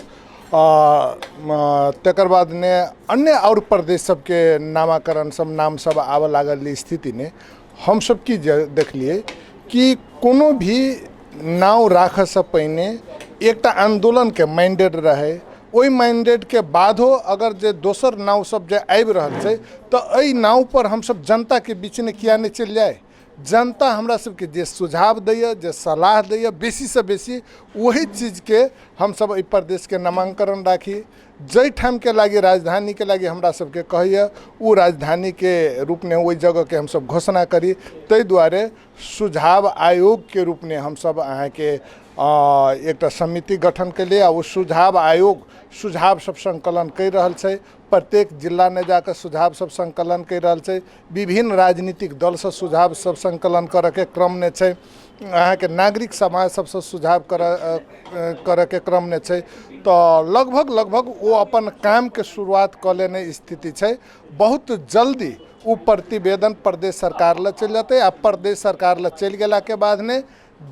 तकर बाद ने अन्य और प्रदेश सबके नामाकरण सब नाम सब आवे लागल स्थिति ने हम सब की देखलिए कि कोनो भी नाव राख से पहिने एक आंदोलन के मैंडेट रहे, ओई मैंडेट के बादो अगर जे दोसर नाव सब जे आबि रहल छै तो एहि नाव पर हम सब जनता के बीच में किया नहीं चल जाए। जनता हमरा सबके जे सुझाव दैया, जे सलाह दैया, बेसी से बेसी वही चीज के हम सब एहि प्रदेश के नामांकन राखी, जै ठाम के लागी राजधानी के लागी हमरा सबके कहैया वो राजधानी के रूप में वही जगह के हम सब घोषणा करी। तै द्वारे सुझाव आयोग के रूप में हम सब अहाँ के एक समिति गठन के लिए वो सुझाव आयोग सुझाव सब संकलन कर रहल छै, प्रत्येक जिला में जाकर सुझाव सब संकलन कर रहल छै, विभिन्न राजनीतिक दल से सुझाव सब संकलन करे के क्रम में छै, अहाँ के नागरिक समाज सबसे सुझाव करे के क्रम में छै। तो लगभग वो अपन काम के शुरुआत कर लेने स्थिति छै। बहुत जल्दी वो प्रतिवेदन प्रदेश सरकार ला चल जाते, आ प्रदेश सरकार ला चल गेला के बाद ने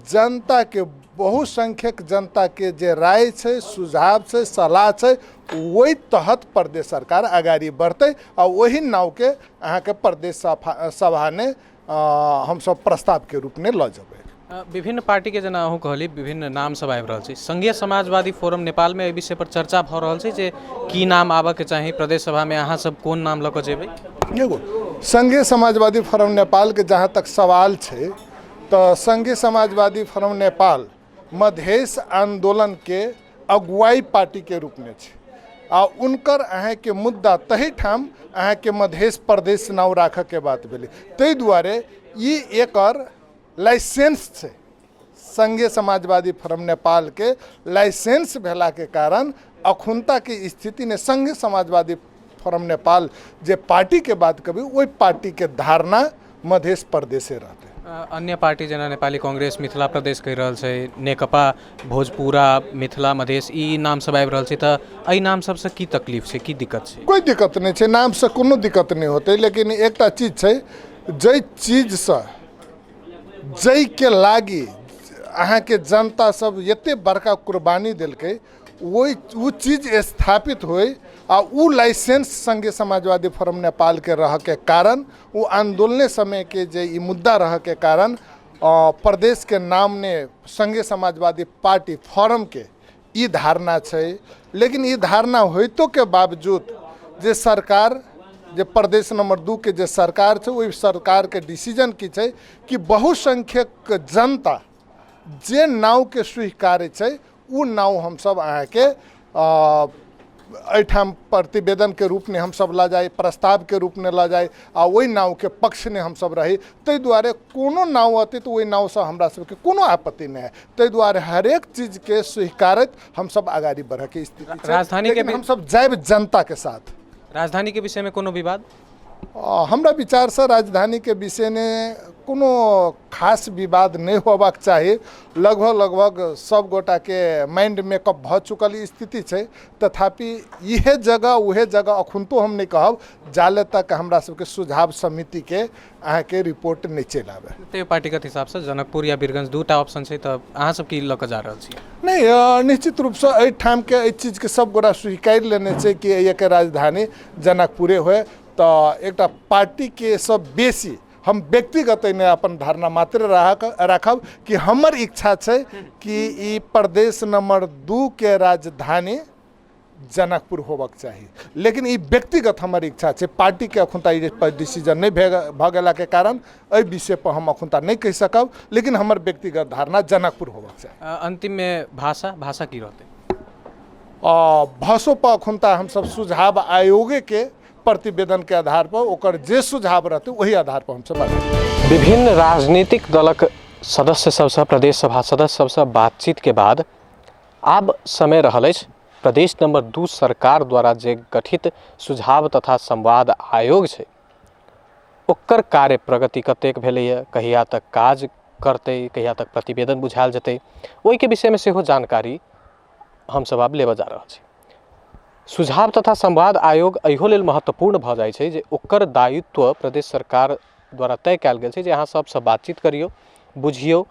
जनता के बहुसंख्यक जनता के जे राय छै, सुझाव छै, सलाह छै, वही तहत प्रदेश सरकार आगाड़ी बढ़ते और वही नाव के अहाँ के प्रदेश सभा ने हम सब प्रस्ताव के रूप में ल जब। विभिन्न पार्टी के जना अहूँ कहली विभिन्न नाम सब आबि रहल छै, संघीय समाजवादी फोरम नेपाल में एहि विषय पर चर्चा भ रहल छै जे की नाम आबऽ के चाही प्रदेश सभा में, अहाँ सब कोन नाम लऽ कऽ जेबै। एगो संघीय समाजवादी फोरम नेपाल के जहाँ तक सवाल छै तो संघीय समाजवादी फोरम नेपाल मधेश आंदोलन के अगुवाई पार्टी के रूप में छै, आ उनकर अहाँ के मुद्दा तही ठाम अहाँ के मधेश प्रदेश नाव राख के बात भेलै। तै द्वारे ई एकर लाइसेंस छै, संघीय समाजवादी फोरम नेपाल के लाइसेंस भेला के कारण अखुनता की स्थिति ने संघीय समाजवादी फोरम नेपाल जे पार्टी के बात कभी वही पार्टी के धारणा मधेश प्रदेशे रहते। अन्य पार्टी जना नेपाली कांग्रेस मिथिला प्रदेश कहि रहल छै, नेकपा भोजपुरा मिथिला मधेश ई नाम सब आबि रहल छै, त एहि नाम सब से की तकलीफ छै, की दिक्कत छै। कोई दिक्कत नहीं छै, नाम से कोनो दिक्कत नहीं होते, लेकिन एकटा चीज छै जै चीज से जै के लागी अहाँ के जनता सब एते बड़का कुर्बानी दिलकै वही वो चीज स्थापित होए आ वो लाइसेंस संघीय समाजवादी फोरम नेपाल के रह के कारण वो आंदोलन समय के जे ई मुद्दा रह के कारण प्रदेश के नाम ने संघीय समाजवादी पार्टी फोरम के ई धारणा छै। लेकिन ई धारणा होइतो के बावजूद जे सरकार जे प्रदेश नंबर 2 के जे सरकार छै वही सरकार के डिसीजन की छै कि बहुसंख्यक जनता जे नाव के स्वीकार छै उ नाव हम सब अहाँ के एठाम प्रतिवेदन के रूप में हम सब ला जाए, प्रस्ताव के रूप में ला जाए, आ वही नाव के पक्ष में हम सब रही। तै द्वारे कोनो नाव अति तो वही नाव से हमरा सबके कोनो आपत्ति नहीं है। तै द्वारे हर एक चीज के स्वीकारत हम सब आगाड़ी बढ़े के स्थिति। राजधानी के हम सब जाए जनता के साथ। राजधानी के विषय में कोनो विवाद हमरा विचार से राजधानी के विषय में कोनो खास विवाद नहीं होबाक चाही। लगभग सब गोटा के माइंड मेकअप भ चुकल स्थिति है। तथापि यह जगह उहे जगह अखुनतो हम नहीं कहब जाले तक हमरा सबके सुझाव समिति के अहाँ के रिपोर्ट नहीं चल आवे। तो पार्टीगत हिसाब से जनकपुर या वीरगंज दूटा ऑप्शन है, तो अहाँ सब की लऽ कऽ जा रहल छी? नहीं, निश्चित रूप से एहि ठाम के एहि चीज के सब गोटा स्वीकार लेने छै कि एक राजधानी जनकपुरे होए। तो एक पार्टी के सब बेसी हम व्यक्तिगत ने अपन धारणा मात्र राखब कि हमर इच्छा है कि ई प्रदेश नंबर 2 के राजधानी जनकपुर होबक चाहिए। लेकिन ई व्यक्तिगत हमर इच्छा है, पार्टी के अखुनता डिसीजन नहीं भ गेला के कारण एहि विषय पर हम अखुनता नहीं कह सकब। लेकिन हमर व्यक्तिगत धारणा जनकपुर होबक चाहिए। अंतिम में भाषा की रहते? भाषो पर अखुनता हम सब सुझाव आयोगे के प्रतिवेदन के आधार पर ओकर जे सुझाव रहते वही आधार पर हम सब बात। विभिन्न राजनीतिक दलक सदस्य सबसे, प्रदेश सभा सदस्य सबसे बातचीत के बाद आब समय रहल अछि प्रदेश नंबर 2 सरकार द्वारा जे गठित सुझाव तथा संवाद आयोग छै ओकर कार्य प्रगति कतेक भेलैए, कहिया तक काज करतै, कहिया तक प्रतिवेदन बुझायल जेतै, ओहि के विषय में सेहो जानकारी हम सब आब लेबऽ जा रहल छी। सुझाव तथा संवाद आयोग एहो लेल महत्वपूर्ण भ जाइ छै जे ओकर दायित्व प्रदेश सरकार द्वारा तय कयल गेल छै जे अहाँ सबसँ बातचीत करियौ, बुझियौ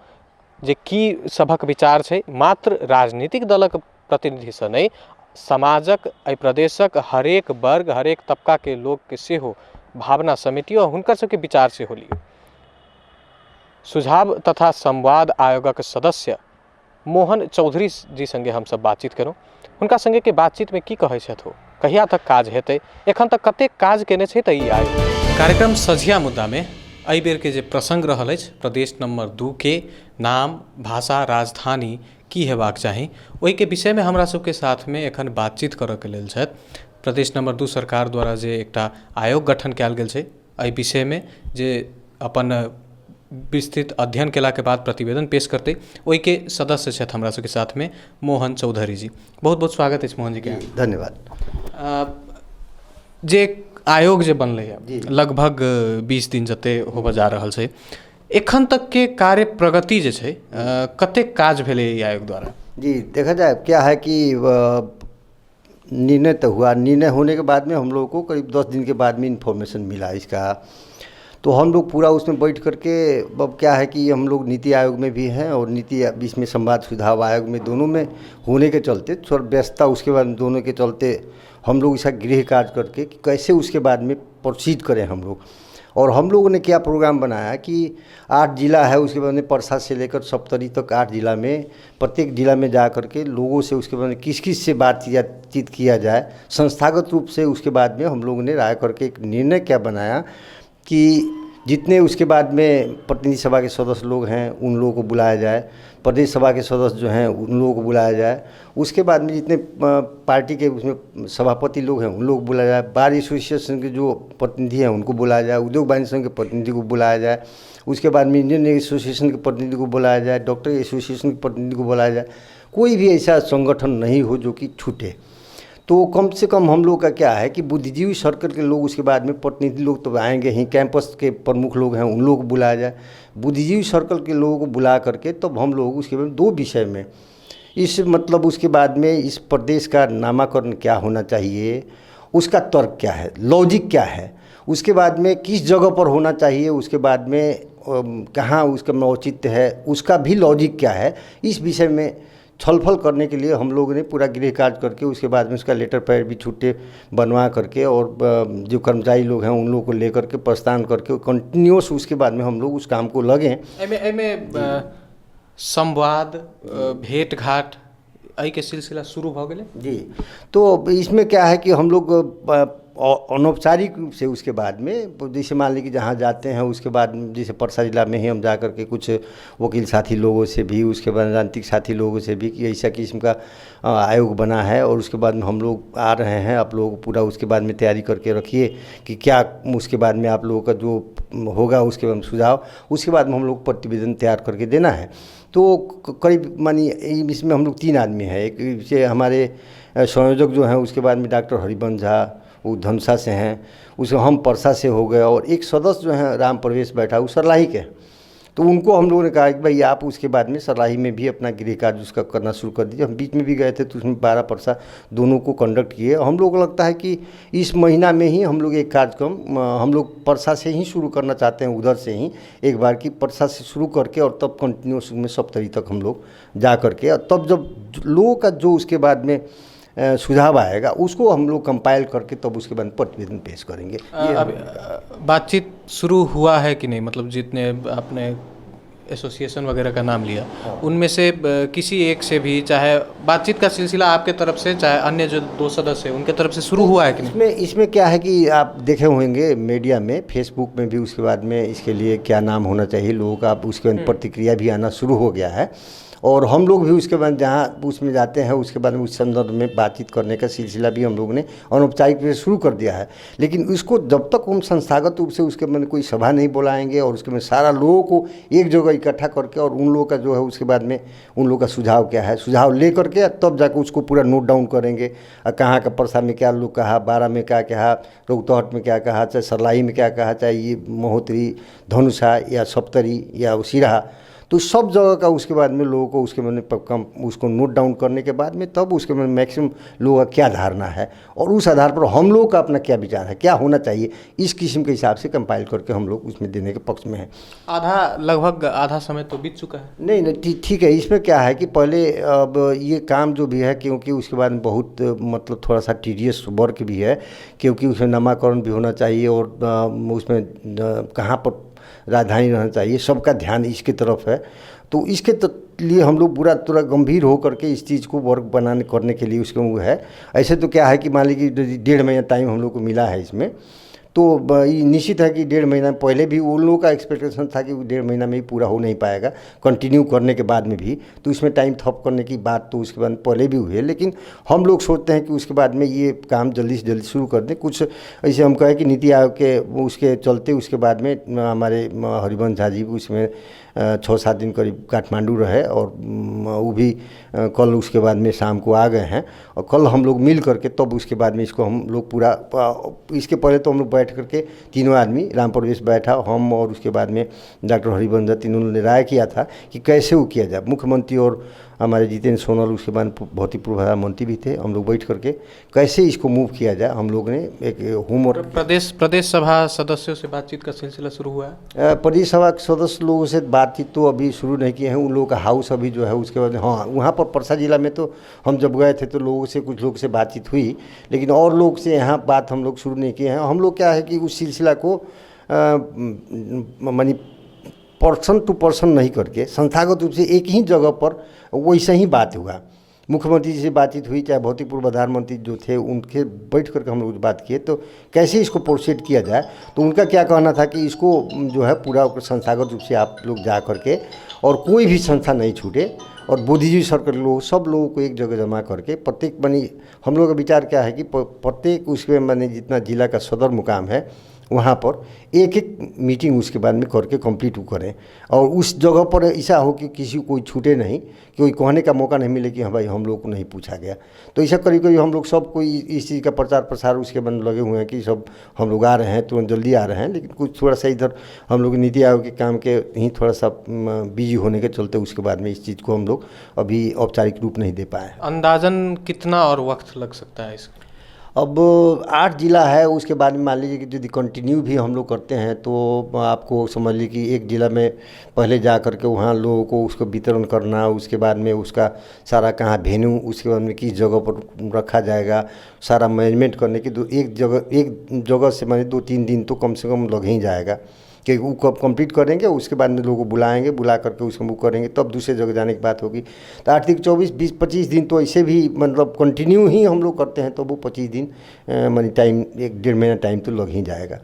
जे की सभक विचार छै। मात्र राजनीतिक दलक प्रतिनिधिसँ नहीं, समाजक एहि प्रदेशक हरेक वर्ग हरेक तबका के लोग के सेहो भावना समेटियो, हुनकर सबके विचार सेहो लियौ। सुझाव तथा संवाद आयोगक सदस्य मोहन चौधरी जी संगे हम सब बातचीत करूँ। हुनका संगे के बातचीत में की कहै छथि, कहिया तक काज हेतै, एखन तक कतेक काज केने छै तऽ ई आयोग। कार्यक्रम सझिया मुद्दा में एहि बेर के जे प्रसंग रहल अछि प्रदेश नंबर 2 के नाम, भाषा, राजधानी की हेबाक चाही, ओहि के विषय में हमरा सबके साथ में एखन बातचीत करऽ के लेल छथि प्रदेश नंबर 2 सरकार द्वारा जे एकटा आयोग गठन कयल गेल छै एहि विषय में जे अपन विस्तृत अध्ययन केला के बाद प्रतिवेदन पेश करते, ओहि के सदस्य छथि हमरा सबके साथ में मोहन चौधरी जी। बहुत बहुत स्वागत अछि मोहन जी के। धन्यवाद। जे आयोग जे बनलै है लगभग 20 दिन जते होबऽ जा रहल छै, एखन तक के कार्य प्रगति जे छै कतेक काज भेलै ई आयोग द्वारा? जी देखा जाए क्या है कि निर्णय तो हुआ, निर्णय होने के बाद में हम लोगों को करीब 10 दिन के बाद में इन्फॉर्मेशन मिला इसका। तो हम लोग पूरा उसमें बैठ करके, अब क्या है कि हम लोग नीति आयोग में भी हैं और नीति बीच में संवाद सुझाव आयोग में, दोनों में होने के चलते थोड़ा व्यस्तता उसके बाद दोनों के चलते हम लोग इसका गृह कार्य करके कि कैसे उसके बाद में प्रोसीड करें हम लोग। और हम लोगों ने क्या प्रोग्राम बनाया कि 8 जिला है, उसके बाद में परसा से लेकर सप्तरी तक 8 जिला में, प्रत्येक जिला में जा करके लोगों से उसके बाद में किस किस से बातचीत किया जाए संस्थागत रूप से। उसके बाद में हम लोगों ने राय करके एक निर्णय क्या बनाया कि जितने उसके बाद में प्रतिनिधि सभा के सदस्य लोग हैं उन लोगों को बुलाया जाए, प्रदेश सभा के सदस्य जो हैं उन लोगों को बुलाया जाए, उसके बाद में जितने पार्टी के उसमें सभापति लोग हैं उन लोगों को बुलाया जाए, बार एसोसिएशन के जो प्रतिनिधि हैं उनको बुलाया जाए, उद्योग वाणिज्य संघ के प्रतिनिधि को बुलाया जाए, उसके बाद में इंडियन एसोसिएशन के प्रतिनिधि को बुलाया जाए, डॉक्टर एसोसिएशन के प्रतिनिधि को बुलाया जाए। कोई भी ऐसा संगठन नहीं हो जो कि छूटे। तो कम से कम हम लोग का क्या है कि बुद्धिजीवी सर्कल के लोग उसके बाद में प्रतिनिधि लोग तो आएंगे ही, कैंपस के प्रमुख लोग हैं उन लोगों को बुलाया जाए, बुद्धिजीवी सर्कल के लोगों को बुला करके तब हम लोग उसके बाद 2 विषय में इस मतलब उसके बाद में इस प्रदेश का नामाकरण क्या होना चाहिए, उसका तर्क क्या है, लॉजिक क्या है, उसके बाद में किस जगह पर होना चाहिए, उसके बाद में कहाँ उसका औचित्य है, उसका भी लॉजिक क्या है, इस विषय में छलफल करने के लिए हम लोगों ने पूरा गृह कार्य करके उसके बाद में उसका लेटर पैड भी छुट्टे बनवा करके और जो कर्मचारी लोग हैं उन लोगों को लेकर के प्रस्थान करके कंटिन्यूस उसके बाद में हम लोग उस काम को लगे। संवाद भेंट घाट एहि के सिलसिला शुरू हो गए जी। तो इसमें क्या है कि हम लोग अनौपचारिक रूप से उसके बाद में जैसे मान लीजिए जहाँ जाते हैं उसके बाद जैसे परसा जिला में ही हम जा करके कुछ वकील साथी लोगों से भी, उसके बाद राजनीतिक साथी लोगों से भी कि ऐसा किस्म का आयोग बना है और उसके बाद में हम लोग आ रहे हैं, आप लोग पूरा उसके बाद में तैयारी करके रखिए कि क्या उसके बाद में आप लोगों का जो होगा उसके बाद सुझाव, उसके बाद में हम लोग प्रतिवेदन तैयार करके देना है। तो करीब मानिए इसमें हम लोग 3 आदमी हैं। एक से हमारे संयोजक जो हैं उसके बाद में डॉक्टर हरिवंश झा, वो धनुषा से हैं, उसके हम परसा से हो गए, और एक सदस्य जो है राम प्रवेश बैठा वो सरलाही के हैं। तो उनको हम लोगों ने कहा कि भाई आप उसके बाद में सरलाही में भी अपना गृह कार्य उसका करना शुरू कर दीजिए। हम बीच में भी गए थे तो उसमें 12 परसा दोनों को कंडक्ट किए। हम लोग को लगता है कि इस महीना में ही हम लोग एक कार्यक्रम हम लोग परसा से ही शुरू करना चाहते हैं, उधर से ही एक बार की परसा से शुरू करके और तब कंटिन्यूस में सप्तरी तक हम लोग जा करके, और तब जब लोगों का जो उसके बाद में सुझाव आएगा उसको हम लोग कंपाइल करके तब उसके बाद प्रतिवेदन पेश करेंगे। बातचीत शुरू हुआ है कि नहीं, मतलब जितने आपने एसोसिएशन वगैरह का नाम लिया उनमें से किसी एक से भी, चाहे बातचीत का सिलसिला आपके तरफ से चाहे अन्य जो 2 सदस्य हैं उनके तरफ से शुरू हुआ है कि नहीं? इसमें क्या है कि आप देखे होंगे मीडिया में, फेसबुक में भी उसके बाद में इसके लिए क्या नाम होना चाहिए लोगों का, अब उसके बाद प्रतिक्रिया भी आना शुरू हो गया है। और हम लोग भी उसके बाद जहाँ उसमें जाते हैं उसके बाद में उस संदर्भ में बातचीत करने का सिलसिला भी हम लोगों ने अनौपचारिक रूप से शुरू कर दिया है। लेकिन इसको जब तक हम संस्थागत रूप से उसके बाद कोई सभा नहीं बुलाएंगे और उसके में सारा लोगों को एक जगह इकट्ठा करके और उन लोगों का जो है उसके बाद में उन लोगों का सुझाव क्या है, सुझाव ले करके तब जाकर उसको पूरा नोट डाउन करेंगे। कहाँ का परसा में क्या लोग कहा, 12 में क्या कहा, रोहतहट में क्या कहा, चाहे सरलाई में क्या कहा, चाहे ये महोत्तरी, धनुषा या सप्तरी या सिराहा, तो सब जगह का उसके बाद में लोगों को उसके में उसको नोट डाउन करने के बाद में तब उसके में मैक्सिमम लोगों का क्या धारणा है और उस आधार पर हम लोगों का अपना क्या विचार है, क्या होना चाहिए, इस किस्म के हिसाब से कंपाइल करके हम लोग उसमें देने के पक्ष में हैं। लगभग आधा समय तो बीत चुका है। नहीं, ठीक है। इसमें क्या है कि पहले अब ये काम जो भी है, क्योंकि उसके बाद में बहुत मतलब थोड़ा सा टीडियस वर्क भी है, क्योंकि उसमें नामाकरण भी होना चाहिए और उसमें कहाँ पर राजधानी रहना चाहिए, सबका ध्यान इसकी तरफ है। तो इसके लिए हम लोग पूरा गंभीर हो करके इस चीज़ को वर्क बनाने करने के लिए उसके वो है। ऐसे तो क्या है कि मान लीजिए 1.5 महीना टाइम हम लोग को मिला है इसमें, तो ये निश्चित है कि 1.5 महीना पहले भी उन लोगों का एक्सपेक्टेशन था कि 1.5 महीना में ही पूरा हो नहीं पाएगा, कंटिन्यू करने के बाद में भी, तो इसमें टाइम थप करने की बात तो उसके बाद पहले भी हुई है। लेकिन हम लोग सोचते हैं कि उसके बाद में ये काम जल्दी से जल्दी शुरू कर दें। कुछ ऐसे हम कहें कि नीति आयोग के उसके चलते उसके बाद में हमारे हरिवंश झा जी उसमें 6-7 दिन करीब काठमांडू रहे और वो भी कल उसके बाद में शाम को आ गए हैं, और कल हम लोग मिल करके तब उसके बाद में इसको हम लोग पूरा, इसके पहले तो हम लोग बैठ करके तीनों आदमी, राम प्रवेश बैठा, हम और उसके बाद में डॉक्टर हरिवंश झा, तीनों ने राय किया था कि कैसे वो किया जाए। मुख्यमंत्री और हमारे जितेंद्र सोनल उसके बाद भौतिक पूर्व प्रधानमंत्री भी थे, हम लोग बैठ करके कैसे इसको मूव किया जाए हम लोग ने एक होमवर्क। प्रदेश सभा सदस्यों से बातचीत का सिलसिला शुरू हुआ है। प्रदेश सभा के सदस्य लोगों से बातचीत तो अभी शुरू नहीं किए हैं, उन लोगों का हाउस अभी जो है उसके बाद हाँ, वहाँ पर परसा जिला में तो हम जब गए थे तो लोगों से, कुछ लोग से बातचीत हुई, लेकिन और लोग से यहाँ बात हम लोग शुरू नहीं किए हैं। हम लोग क्या है कि उस सिलसिला को मानी पर्सन टू पर्सन नहीं करके संस्थागत रूप से एक ही जगह पर वैसे ही बात हुआ। मुख्यमंत्री जी से बातचीत हुई, चाहे भौतिक पूर्व प्रधानमंत्री जो थे उनके बैठ करके हम लोग बात किए, तो कैसे इसको प्रोसीड किया जाए। तो उनका क्या कहना था कि इसको जो है पूरा संस्थागत रूप से आप लोग जा करके और कोई भी संस्था नहीं छूटे और बुद्धिजीवी सर्कल लोग सब लोगों को एक जगह जमा करके प्रत्येक बनी, हम लोग का विचार क्या है कि प्रत्येक उसके मैंने जितना जिला का सदर मुकाम है वहाँ पर एक एक मीटिंग उसके बाद में करके कंप्लीट करें, और उस जगह पर ऐसा हो कि किसी को कोई छूटे नहीं, कोई कहने का मौका नहीं मिले कि हाँ भाई हम लोग को नहीं पूछा गया। तो ऐसा करीब करीब हम लोग सब कोई इस चीज़ का प्रचार प्रसार उसके बाद लगे हुए हैं कि सब हम लोग आ रहे हैं, तुरंत जल्दी आ रहे हैं, लेकिन कुछ थोड़ा सा इधर हम लोग नीति आयोग के काम के ही थोड़ा सा बिजी होने के चलते उसके बाद में इस चीज़ को हम लोग अभी औपचारिक रूप नहीं दे पाए। अंदाजन कितना और वक्त लग सकता है इसका? अब 8 जिला है, उसके बाद में मान लीजिए कि यदि कंटिन्यू भी हम लोग करते हैं तो आपको समझ लीजिए कि एक जिला में पहले जा करके वहाँ लोगों को उसको वितरण करना, उसके बाद में उसका सारा कहाँ वेन्यू, उसके बाद में किस जगह पर रखा जाएगा, सारा मैनेजमेंट करने की एक जगह से माने 2-3 दिन तो कम से कम लग ही जाएगा कि वो कब कंप्लीट करेंगे, उसके बाद में लोगों को बुलाएंगे, बुला करके उसको वो करेंगे, तब दूसरे जगह जाने की बात होगी। तो 8-24-20-25 दिन तो ऐसे भी मतलब कंटिन्यू ही हम लोग करते हैं, तो वो 25 दिन मानी टाइम 1-1.5 महीना टाइम तो लग ही जाएगा।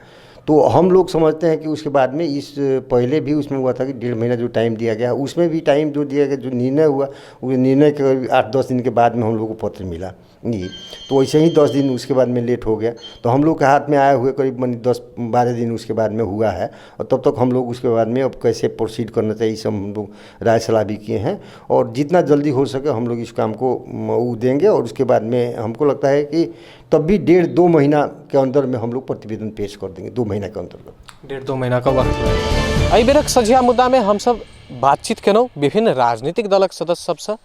तो हम लोग समझते हैं कि उसके बाद में इस पहले भी उसमें हुआ था कि 1.5 महीना जो टाइम दिया गया, उसमें भी टाइम जो दिया गया, जो निर्णय हुआ वो निर्णय के 8-10 दिन के बाद में हम लोग को पत्र मिला जी। तो वैसे ही 10 दिन उसके बाद में लेट हो गया, तो हम लोग के हाथ में आए हुए करीब 10-12 दिन उसके बाद में हुआ है, और तब तक हम लोग उसके बाद में अब कैसे प्रोसीड करना चाहिए सब हम लोग राय सलाह भी किए हैं, और जितना जल्दी हो सके हम लोग इस काम को देंगे। और उसके बाद में हमको लगता है कि तब भी 1.5-2 महीना के अंदर में हम लोग प्रतिवेदन पेश कर देंगे, 2 महीना के अंतर्गत। 1.5-2 महीना का वक्त लगेगा। एहि बेरक सझिया मुद्दा में हम सब बातचीत केलहुँ विभिन्न राजनीतिक दलक सदस्य सबसँ,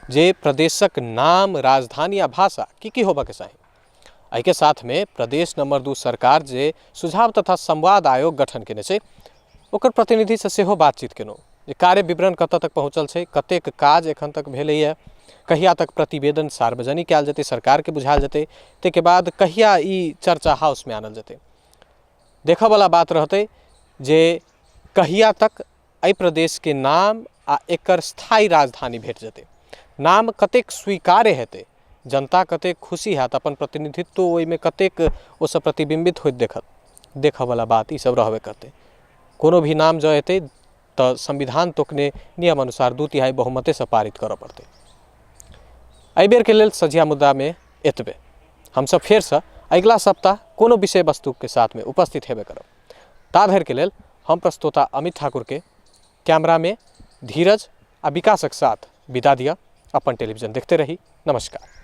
जे प्रदेशक नाम, राजधानी आ भाषा की होबऽ के चाही। एहि के साथ में प्रदेश नंबर 2 सरकार जे सुझाव तथा संवाद आयोग गठन केने छै ओकर प्रतिनिधि से सेहो बातचीत केलहुँ, जे कार्य विवरण कतऽ तक पहुँचल छै, कतेक काज एखन तक भेलैए, कहिया तक प्रतिवेदन सार्वजनिक कयल जेतै, सरकार के बुझायल जेतै, ताहिके बाद कहिया ई चर्चा हाउस में आनल जेतै। देखऽ वाला बात रहतै जे कहिया तक एहि प्रदेश के नाम आ एकर स्थायी राजधानी भेट जेतै, नाम कतेक स्वीकार्य हेतै, जनता कतेक खुशी हैत, अपन प्रतिनिधित्व ओहिमे कतेक ओसँ प्रतिबिंबित होइत देखत, देखऽ वाला बात ई सब रहबे करतै। कोनो भी नाम जो एतै तऽ संविधान तोकने नियम अनुसार 2/3 बहुमते से पारित करऽ पड़तै। एहि बेर के लेल सझिया मुद्दा में एतबे। हमसब फेर से अगिला सप्ताह कोनो विषय वस्तु के साथ में उपस्थित हेबे करब। ता धरि के लेल हम प्रस्तोता अमित ठाकुर के कैमरा में धीरज आ विकासक साथ विदा दिया। अपन टेलीविजन देखते रही। नमस्कार।